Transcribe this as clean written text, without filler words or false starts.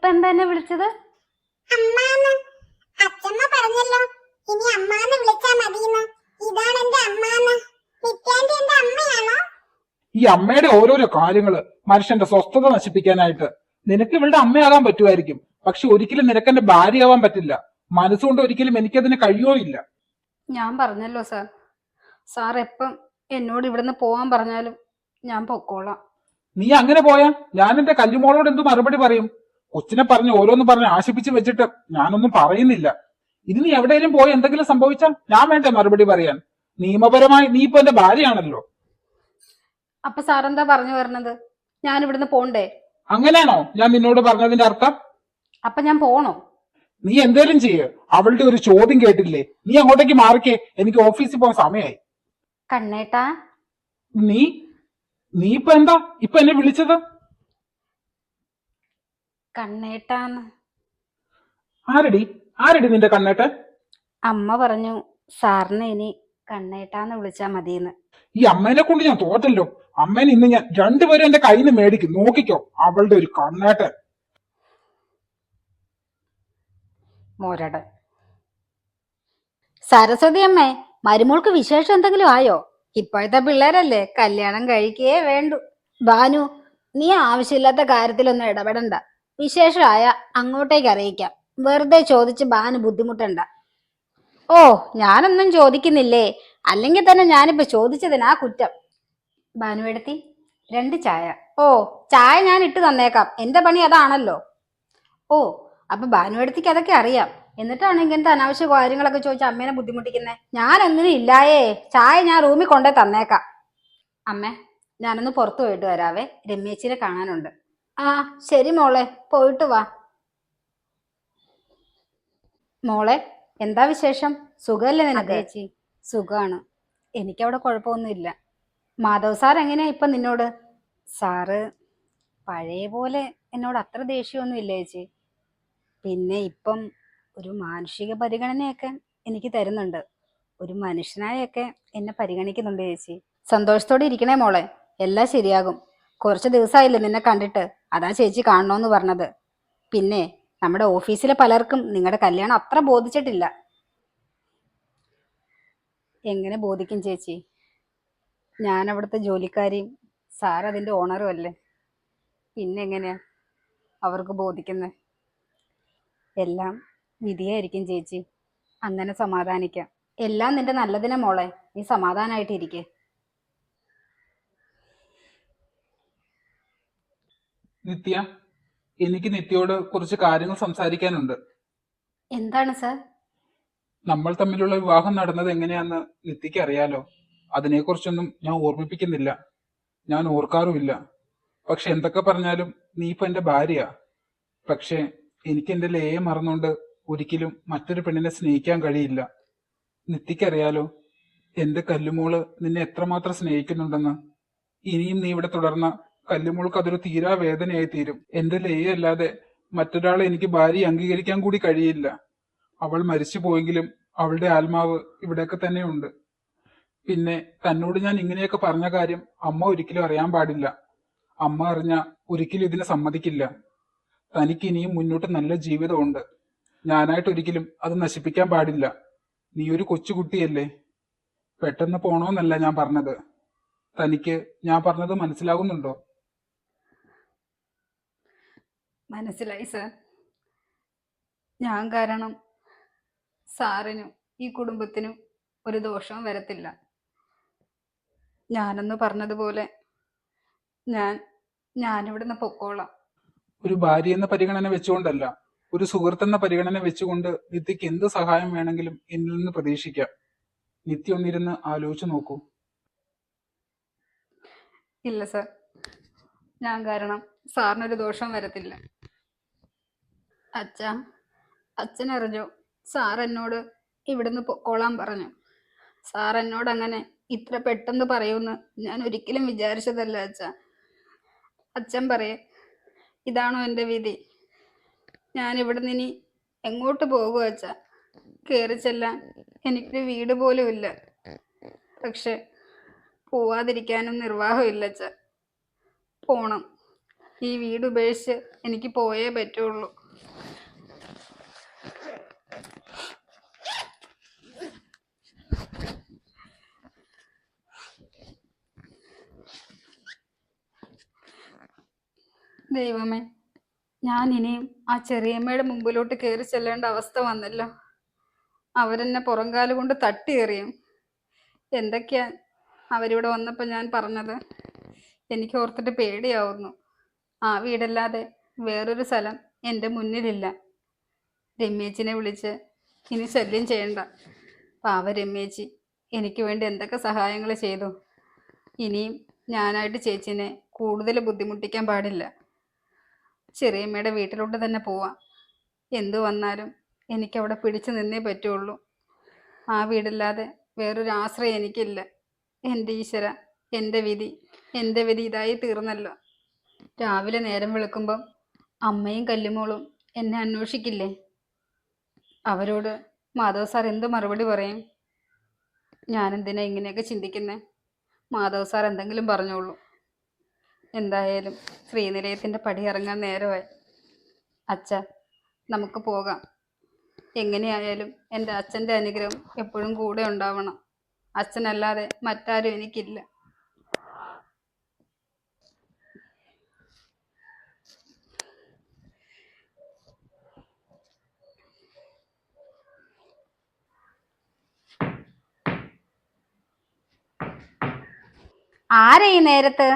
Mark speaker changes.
Speaker 1: ഇപ്പൊ എന്താ എന്നെ വിളിച്ചത്?
Speaker 2: അമ്മാന്ന്. അച്ഛമ്മ പറഞ്ഞല്ലോ ഇനി അമ്മാന്ന് വിളിച്ചാ മതിയെന്ന്. ഇതാണ് എന്റെ അമ്മാന്ന്. നിത്യാന്റി എന്റെ അമ്മയാണോ?
Speaker 3: ഈ അമ്മയുടെ ഓരോരോ കാര്യങ്ങള് മനുഷ്യന്റെ സ്വസ്ഥത നശിപ്പിക്കാനായിട്ട്. നിനക്ക് ഇവളുടെ അമ്മയാകാൻ പറ്റുമായിരിക്കും, പക്ഷെ ഒരിക്കലും നിനക്കെന്റെ ഭാര്യയാവാൻ പറ്റില്ല. മനസ്സുകൊണ്ട് ഒരിക്കലും എനിക്കതിന് കഴിയോ ഇല്ല.
Speaker 1: ഞാൻ പറഞ്ഞല്ലോ സാർ, സാർ എപ്പം എന്നോട് ഇവിടുന്ന് പോവാൻ പറഞ്ഞാലും ഞാൻ പൊക്കോളാം.
Speaker 3: നീ അങ്ങനെ പോയാ ഞാൻ എന്റെ കല്ലുമോളോട് എന്ത് മറുപടി പറയും? കൊച്ചിനെ പറഞ്ഞ് ഓരോന്ന് പറഞ്ഞ് ആശിപ്പിച്ച് വെച്ചിട്ട് ഞാനൊന്നും പറയുന്നില്ല. ഇനി നീ എവിടെയെങ്കിലും പോയി എന്തെങ്കിലും സംഭവിച്ചാൽ ഞാൻ വേണ്ടേ മറുപടി പറയാൻ? നിയമപരമായി നീ ഇപ്പൊ എന്റെ ഭാര്യയാണല്ലോ.
Speaker 1: അപ്പൊ സാർ എന്താ പറഞ്ഞു വരണത്? ഞാൻ ഇവിടുന്ന് പോണ്ടേ?
Speaker 3: അങ്ങനെയാണോ ഞാൻ നിന്നോട് പറഞ്ഞതിന്റെ അർത്ഥം?
Speaker 1: അപ്പൊ ഞാൻ പോണോ?
Speaker 3: നീ എന്തേലും ചെയ്യ്. അവളുടെ ഒരു ചോദ്യം കേട്ടില്ലേ? നീ അങ്ങോട്ടേക്ക് മാറിക്കേ, എനിക്ക് ഓഫീസിൽ പോകാൻ സമയമായി.
Speaker 1: കണ്ണേട്ടാ.
Speaker 3: നീ നീ ഇപ്പൊ എന്താ ഇപ്പൊ എന്നെ വിളിച്ചത്?
Speaker 1: കണ്ണേട്ടാന്ന്.
Speaker 3: ആരടി ആരടി നിന്റെ കണ്ണേട്ടൻ?
Speaker 1: അമ്മ പറഞ്ഞു സാറിനെ ഇനി കണ്ണേട്ടാന്ന് വിളിച്ചാ മതിയെന്ന്.
Speaker 3: ഈ അമ്മേനെ കൊണ്ട് ഞാൻ തോറ്റല്ലോ. അമ്മേനെ ഇന്ന് ഞാൻ രണ്ടുപേരും എന്റെ കയ്യിൽ നിന്ന് മേടിക്കും, നോക്കിക്കോ. അവളുടെ ഒരു കണ്ണേട്ടൻ.
Speaker 1: മോരട്. സരസ്വതി അമ്മേ, മരുമോൾക്ക് വിശേഷം എന്തെങ്കിലും ആയോ? ഇപ്പോഴത്തെ പിള്ളേരല്ലേ കല്യാണം കഴിക്കേ വേണ്ടു. ഭാനു, നീ ആവശ്യമില്ലാത്ത കാര്യത്തിലൊന്നും ഇടപെടണ്ട. വിശേഷമായ അങ്ങോട്ടേക്ക് അറിയിക്കാം. വെറുതെ ചോദിച്ച് ഭാനു ബുദ്ധിമുട്ടണ്ട. ഓ, ഞാനൊന്നും ചോദിക്കുന്നില്ലേ, അല്ലെങ്കിൽ തന്നെ ഞാനിപ്പോ ചോദിച്ചതിനാ കുറ്റം. ഭാനുവെടുത്തി 2 ചായ. ഓ, ചായ ഞാൻ ഇട്ട് തന്നേക്കാം, എന്റെ പണി അതാണല്ലോ. ഓ, അപ്പൊ ഭാനുവെടുത്തിക്ക് അതൊക്കെ അറിയാം, എന്നിട്ടാണ് ഇങ്ങനത്തെ അനാവശ്യ കാര്യങ്ങളൊക്കെ ചോദിച്ച അമ്മേനെ ബുദ്ധിമുട്ടിക്കുന്നേ. ഞാനൊന്നിനും ഇല്ലായേ, ചായ ഞാൻ റൂമിൽ കൊണ്ടേ തന്നേക്കാം. അമ്മേ, ഞാനൊന്ന് പുറത്തു പോയിട്ട് വരാവേ, രമ്യേച്ചിനെ കാണാനുണ്ട്. ആ ശരി മോളെ, പോയിട്ട് വാ. മോളെ, എന്താ വിശേഷം? സുഖമല്ലേ നിനക്ക്? ചേച്ചി സുഖാണ്, എനിക്കവിടെ കുഴപ്പമൊന്നുമില്ല. മാധവ് സാർ എങ്ങനെയാ ഇപ്പൊ നിന്നോട്? സാറ് പഴയ പോലെ എന്നോട് അത്ര ദേഷ്യമൊന്നും ഇല്ല ചേച്ചി. പിന്നെ ഇപ്പം ഒരു മാനുഷിക പരിഗണനയൊക്കെ എനിക്ക് തരുന്നുണ്ട്. ഒരു മനുഷ്യനായൊക്കെ എന്നെ പരിഗണിക്കുന്നുണ്ട് ചേച്ചി. സന്തോഷത്തോടെ ഇരിക്കണേ മോളെ, എല്ലാം ശരിയാകും. കുറച്ച് ദിവസമായില്ലേ നിന്നെ കണ്ടിട്ട്, അതാ ചേച്ചി കാണണോന്ന് പറഞ്ഞത്. പിന്നെ നമ്മുടെ ഓഫീസിലെ പലർക്കും നിങ്ങളുടെ കല്യാണം അത്ര ബോധിച്ചിട്ടില്ല. എങ്ങനെ ബോധിക്കും ചേച്ചി? ഞാൻ അവിടുത്തെ ജോലിക്കാരിയും സാർ അതിൻ്റെ ഓണറും അല്ലേ. പിന്നെ എങ്ങനെയാ അവർക്ക് ബോധിക്കുന്നത്? എല്ലാം വിധിയായിരിക്കും ചേച്ചി, അങ്ങനെ സമാധാനിക്കാം. എല്ലാം നിന്റെ നല്ലതിനെ മോളെ, നീ സമാധാനായിട്ടിരിക്കെ.
Speaker 3: നിത്യ, എനിക്ക് നിത്യയോട് കുറച്ച് കാര്യങ്ങൾ സംസാരിക്കാനുണ്ട്.
Speaker 1: എന്താണ് സാർ?
Speaker 3: നമ്മൾ തമ്മിലുള്ള വിവാഹം നടന്നത് എങ്ങനെയാന്ന് നിത്യക്ക് അറിയാലോ. അതിനെക്കുറിച്ചൊന്നും ഞാൻ ഓർമ്മിപ്പിക്കുന്നില്ല, ഞാൻ ഓർക്കാറുമില്ല. പക്ഷെ എന്തൊക്കെ പറഞ്ഞാലും നീ ഇപ്പൊ എന്റെ ഭാര്യയാ. പക്ഷെ എനിക്ക് എന്റെ ലയെ മറന്നുകൊണ്ട് ഒരിക്കലും മറ്റൊരു പെണ്ണിനെ സ്നേഹിക്കാൻ കഴിയില്ല. നിത്യക്കറിയാലോ എന്റെ കല്ലുമോള് നിന്നെ എത്രമാത്രം സ്നേഹിക്കുന്നുണ്ടെന്ന്. ഇനിയും നീ ഇവിടെ തുടർന്ന കല്ലുമോൾക്ക് അതൊരു തീരാ വേദനയായി തീരും. എന്റെ ലയല്ലാതെ മറ്റൊരാളെ എനിക്ക് ഭാര്യ അംഗീകരിക്കാൻ കൂടി കഴിയില്ല. അവൾ മരിച്ചു പോയെങ്കിലും അവളുടെ ആത്മാവ് ഇവിടെയൊക്കെ തന്നെയുണ്ട്. പിന്നെ തന്നോട് ഞാൻ ഇങ്ങനെയൊക്കെ പറഞ്ഞ കാര്യം അമ്മ ഒരിക്കലും അറിയാൻ പാടില്ല. അമ്മ അറിഞ്ഞ ഒരിക്കലും ഇതിനെ സമ്മതിക്കില്ല. തനിക്ക് ഇനിയും മുന്നോട്ട് നല്ല ജീവിതമുണ്ട്. ഞാനായിട്ട് ഒരിക്കലും അത് നശിപ്പിക്കാൻ പാടില്ല. നീ ഒരു കൊച്ചുകുട്ടിയല്ലേ. പെട്ടെന്ന് പോണോന്നല്ല ഞാൻ പറഞ്ഞത്. തനിക്ക് ഞാൻ പറഞ്ഞത് മനസ്സിലാകുന്നുണ്ടോ?
Speaker 1: മനസ്സിലായി സാർ. ഞാൻ കാരണം സാറിനും ഈ കുടുംബത്തിനും ഒരു ദോഷവും വരത്തില്ല. ഞാനൊന്ന് പറഞ്ഞതുപോലെ ഞാനിവിടുന്ന് പൊക്കോളാം.
Speaker 3: ഒരു ഭാര്യ എന്ന പരിഗണന വെച്ചുകൊണ്ടല്ല, ഒരു സുഹൃത്തെന്ന പരിഗണന വെച്ചുകൊണ്ട് നിത്യക്ക് എന്ത് സഹായം വേണമെങ്കിലും എന്നിൽ നിന്ന് പ്രതീക്ഷിക്കാം. നിത്യ ഒന്നിരുന്ന് ആലോചിച്ചു നോക്കൂ.
Speaker 1: ഇല്ല സാർ, ഞാൻ കാരണം സാറിനൊരു ദോഷം വരത്തില്ല. അച്ഛനറിഞ്ഞോ സാർ എന്നോട് ഇവിടുന്ന് പൊക്കോളാൻ പറഞ്ഞു? സാർ എന്നോട് അങ്ങനെ ഇത്ര പെട്ടെന്ന് പറയുമെന്ന് ഞാൻ ഒരിക്കലും വിചാരിച്ചതല്ല അച്ഛാ. അച്ഛൻ പറയേ, ഇതാണോ എൻ്റെ വിധി? ഞാൻ ഇവിടുന്ന് ഇനി എങ്ങോട്ട് പോകുക അച്ഛാ? കയറി ചെല്ലാൻ എനിക്കൊരു വീട് പോലും ഇല്ല. പക്ഷെ പോവാതിരിക്കാനും നിർവാഹമില്ല അച്ഛാ. പോണം, ഈ വീട് ഉപേക്ഷിച്ച് എനിക്ക് പോയേ പറ്റുള്ളൂ. ദൈവമേ, ഞാൻ ഇനിയും ആ ചെറിയമ്മയുടെ മുമ്പിലോട്ട് കയറി ചെല്ലേണ്ട അവസ്ഥ വന്നല്ലോ. അവരെന്നെ പുറംകാല് കൊണ്ട് തട്ടി എറിയും. എന്തൊക്കെയാ അവരിവിടെ വന്നപ്പോൾ ഞാൻ പറഞ്ഞത്? എനിക്ക് ഓർത്തിട്ട് പേടിയാവുന്നു. ആ വീടല്ലാതെ വേറൊരു സ്ഥലം എൻ്റെ മുന്നിലില്ല. രമ്യേച്ചിനെ വിളിച്ച് ഇനി ശല്യം ചെയ്യണ്ട. പാവ രമ്യേച്ചി എനിക്ക് വേണ്ടി എന്തൊക്കെ സഹായങ്ങൾ ചെയ്തു. ഇനിയും ഞാനായിട്ട് ചേച്ചിനെ കൂടുതൽ ബുദ്ധിമുട്ടിക്കാൻ പാടില്ല. ചെറിയമ്മയുടെ വീട്ടിലോട്ട് തന്നെ പോവാം. എന്തു വന്നാലും എനിക്കവിടെ പിടിച്ചു നിന്നേ പറ്റുള്ളൂ. ആ വീടല്ലാതെ വേറൊരു ആശ്രയം എനിക്കില്ല. എൻ്റെ ഈശ്വര, എൻ്റെ വിധി ഇതായി തീർന്നല്ലോ. രാവിലെ നേരം വെളുക്കുമ്പം അമ്മയും കല്ലുമോളും എന്നെ അന്വേഷിക്കില്ലേ? അവരോട് മാധവ് സാർ എന്ത് മറുപടി പറയും? ഞാനെന്തിനാ ഇങ്ങനെയൊക്കെ ചിന്തിക്കുന്നേ? മാധവ് സാർ എന്തെങ്കിലും പറഞ്ഞോളൂ. എന്തായാലും ശ്രീനിലയത്തിൻ്റെ പടി ഇറങ്ങാൻ നേരമായി. അച്ഛ, നമുക്ക് പോകാം. എങ്ങനെയായാലും എൻ്റെ അച്ഛൻ്റെ അനുഗ്രഹം എപ്പോഴും കൂടെ ഉണ്ടാവണം. അച്ഛനല്ലാതെ മറ്റാരും എനിക്കില്ല. ആരാ ഈ നേരത്ത്?